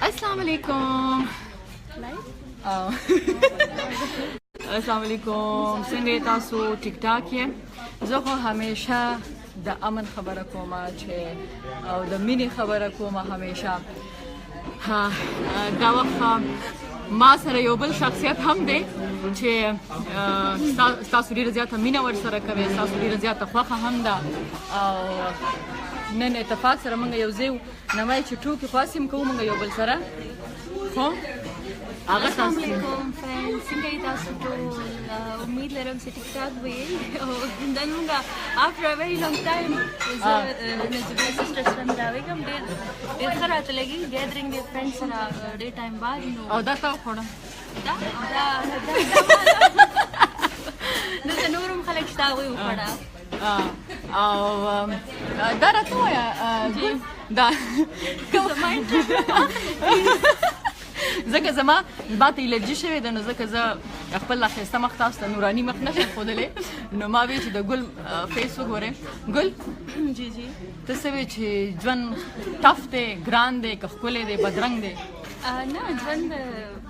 السلام علیکم. السلام علیکم. څنګه تاسو ټیک ټاک یې؟ زه خو همیشه د امن خبره کوم چې او د مینې خبره کوم همیشه. دا وخت ما سره یو بل شخصیت هم دی چې ستاسو ډېره زیاته مینه ورسره کوي، ستاسو ډېره زیاته خوښه هم ده. او نن اتفاق سره موږ یو ځای نوای چې ټوکې خاص هم کوو موږ یو بل سره. خو هغه السلام علیکم فرینډ، څنګه یې تاسو ټول؟ امید لرم چې ټیک ټاک به یې. او نن موږ after a very long time زه د نجیبې سسټر سره ملاوېږم. ډېر ښه راته لګي ګیدرینګ د فرینډ سره ډېر ټایم بعد. نو او دا تا وخوړه دلته نور هم خلک شته هغوی وخوړه. او دا راته ووایه دا ځکه زما ته الرجي شوې ده، نو ځکه زه خپل ښایسته مخ تاسو ته نوراني مخ نه شم ښودلی. نو ما وی چې د ګل فیس وګورئ. ګل جی جی ته څه وی چې ژوند ټف دی، ګران دی، که ښکلی دی، بدرنګ دی؟ نه، ژوند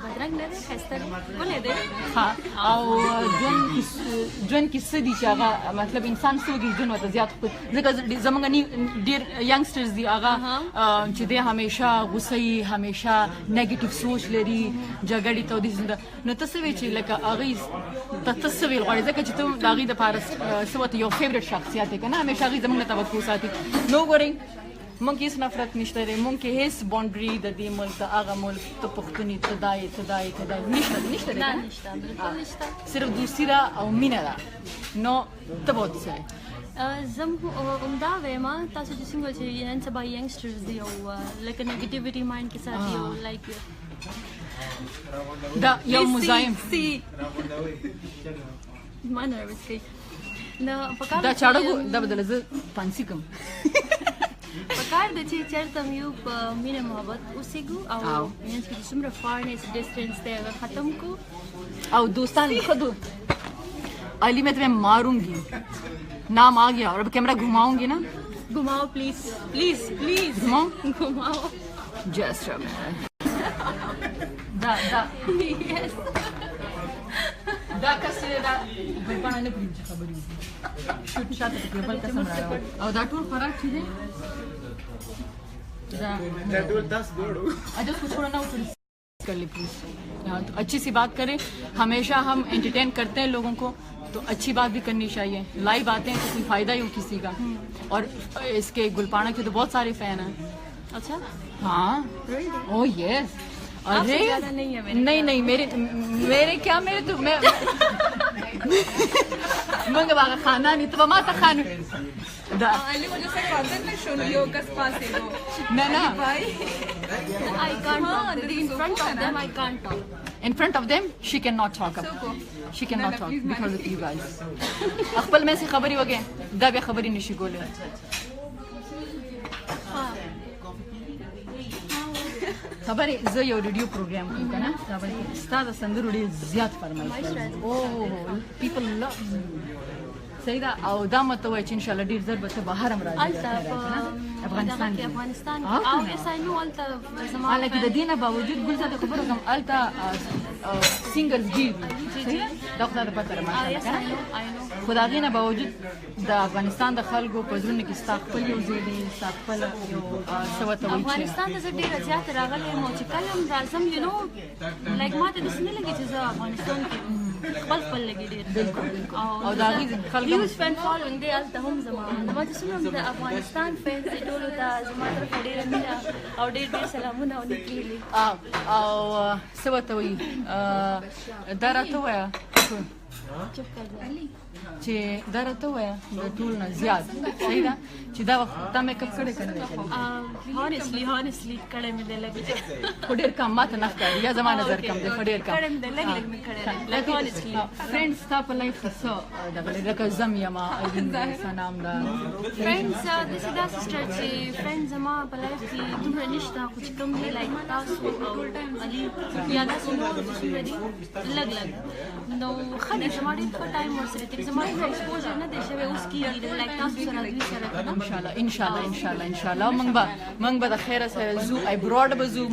بدرنګ نه دی، ښایسته دی، ښکلی دی. او ژوند کې څه دي چې هغه مطلب انسان څه وکړي ژوند ورته زیات ځکه زموږ ډېر ینګسټرز دي هغه چې دی همیشه غوسه یي، همیشه نیګیټیو سوچ لري، جګړې تودې. نو ته څه وایې چې لکه هغوی ته څه ویل غواړې ځکه چې ته د هغوی دپاره څه ورته یو فیورټ شخصیت دی که نه، همیشه هغوی زموږ نه توقع ساتي. نو ګورئ مونږ کې هېڅ نفرت نشته دی، مونږ کې هېڅ باونډري د دې ملک د هغه ملک ته پښتون یې ته دا یې ته دا یې ته دا یې نشته دی. نه نشته، بلکل نشته. صرف دوستي ده او مینه ده. نو ته به ورته څه وایې؟ زه همدا وایم تاسو چې څنګه چې نن سبا ینګسټرز دي او لکه نیګیټیویټي مایند کې ساتي او لایک دا یو مزاحم ما نروس کوي. نه پکار دا چاړه دا بدله زه پانسي کوم. پکار د چې چېرته هم یو په مینه محبت اوسېږو او مینس کې چې څومره فارنس ډسټنس دی هغه ختم کړو. او دوستان ښه دو علی میں تمہیں ماروں گی، نام آ گیا اور اب کیمرہ گھماؤں گی نا. گھماؤ پلیز پلیز پلیز گھماؤ گھماؤ. جسٹ دا یس دا کس چې دا ګلپاڼه نه پرېږدي چې خبرې وکړي، شوټ شاته پکې بل قسم راوړي. او دا ټول خوراک چې دی دا ټول تاسو دوړو اجازه کو چھوڑنا کر لیں پلیز. اچھی سی بات کریں، ہمیشہ ہم انٹرٹین کرتے ہیں لوگوں کو، تو اچھی بات بھی کرنی چاہیے. لائیو آتے ہیں تو کوئی فائدہ ہی ہو کسی کا. اور اس کے گلپاڼہ کے تو بہت سارے فین ہیں. اچھا ہاں او یس. ارے نہیں میرے کیا میرے تو میں منگا باغ خانا نہیں تو ماتا خانو علی مجھے سے فاضل نے شون یو کس پاسے وہ نا I can't talk in front of them. I can't talk in front of them. She cannot talk she cannot talk because of you guys. خپل میں سے خبری وگے دا بیا خبری نشي کوله. خبرې زه یو ریډیو پروګرام کوم که نه، ستا د سندرو ډېر زیات فرمایش او پیپل لو صحیح ده. او دا مته وایي چې انشاءالله ډېر ژر به ته بهر هم راځې افغانستان کې. او یس آی نو هلته زما حالانکې د دې نه باوجود ګلزاده خبره کوم هلته سینګرز ډېر وي، صحیح دا خدای ته پته ده ماشاءالله. خو د هغې نه باوجود د افغانستان د خلکو په زړونو کې ستا خپل یو ځای دی، ستا خپل یو څه ورته وایي چې افغانستان ته زه ډېره زیاته راغلی یم. او چې کله هم راځم یو نو لایک ما ته داسې نه لګي چې زه افغانستان کې خپل لګي ډېر. او د هغې خلک هیوج فین فالوینګ دی هلته هم زما چې څومره د افغانستان فینس دي ټولو ته زما طرفه ډېره مینه او ډېر سلامونه او نیکې هیلې. او څه ورته وایي دا راته ووایه چې دا راته ووایه د ټول نه زیات صحیح ده چې دا وخت تا میک اپ کړی که نه دی کړی؟ هانسلی کړی مې دی لږ خو ډېر کم ما ته نه ښکاري یا زما نظر کم دی خو ډېر کم کړی مې دی لږ مې کړی دی هانسلی. فرینډ ستا په لایف کې څه دغه لکه زم یما ایلین دی سنام ده فرینډز داسې دا سسټر چې فرینډ زما په لایف کې دومره نشته، خو چې کوم دی لایک تاسو او علي یا داسې نور څومره دي لږ نو ښه دی زما ډېر ښه ټایم ورسره تېر. زما ایکسپوژر نه دی شوی اوس کېږي لایک تاسو سره دوی سره ان شاء الله موږ به د خیره سره زو ابراډ به زو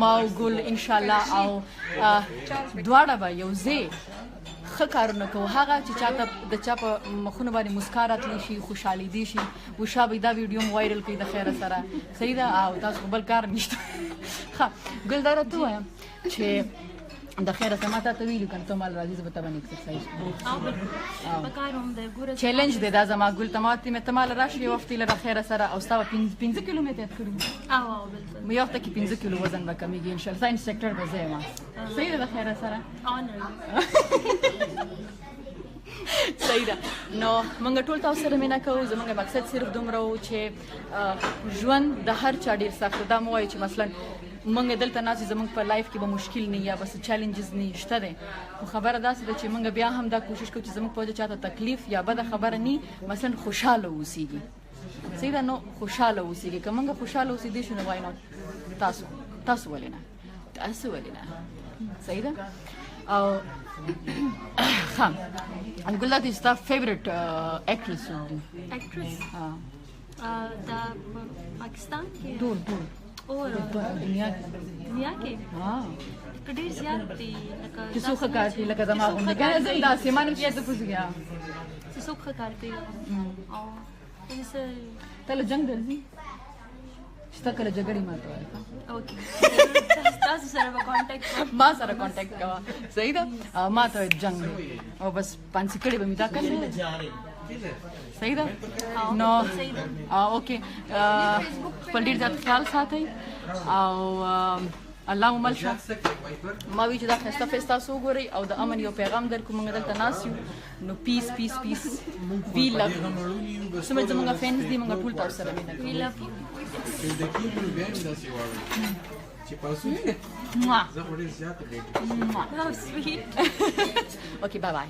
ما ګل ان شاء الله او دواړه به یو ځای ښه کارونه کوو هغه چې چاته د چا په مخونه باندې مسکا راتلی شي خوشحالي دي شي وشابه دا ویډیو م وایرل کړي د خیره سره صحیح ده او تاسو بل کار نشته ښه ګل دا راته ووایم چې د خیره سره ما تا ته ویلي که نه ته مال راځي زه به تا باندې ایکسرسایز کوم چیلنج دی دا زما ګل ته مال راشي یو هفتې له د خیره سره او ستا به 5 کیلو مې تیاد کړي یو هفته کې 5 کیلو وزن به کمیږي انشاءالله ستا انسټرکټر به زه یم صحیح ده د خیره سره صحیح ده نو موږ ټول تاسو سره مینه کوو زموږ مقصد صرف دومره و چې ژوند د هر چا ډېر سخت دا مو وایو چې مثلا موږ دلته ناست زموږ په لایف کې به مشکل نه یا بس چیلنجز نه شته دی خو خبره داسې ده چې موږ بیا هم دا کوشش کوو چې زموږ په وجه چاته تکلیف یا بده خبره نه مثلا خوشحاله اوسیږي صحیح ده نو خوشحاله اوسیږي که موږ خوشحاله اوسېدی شو نو وای نو تاسو ولې نه صحیح ده او ښه ګل دا ستا فیورټ اکټرس څوک دی اکټرس د پاکستان کې ټول دنیا کې ډېر زیات دي چې څوک ښه کار کوي لکه زما غوندې که زه داسې ما نیم چې زه پوهېږم چې څوک ښه کار کوي او ته له جنګ درځي چې ته کله جګړې ماته وایې تاسو سره به کانټیکټ ما سره کانټیکټ کوه صحیح ده ما ته جنګ دی او بس پانسي کړې به مې دا کړې صحیح ده نو اوکې خپل ډېر زیات خیال ساتئ او الله مو مل شه ما وی چې دا ښایسته فیس تاسو وګورئ او د امن یو پیغام درکړو موږ دلته ناست یو نو پیس وی لو څومره زموږ فینس دي موږ ټول تاسو سره مینه کوو اوکې بای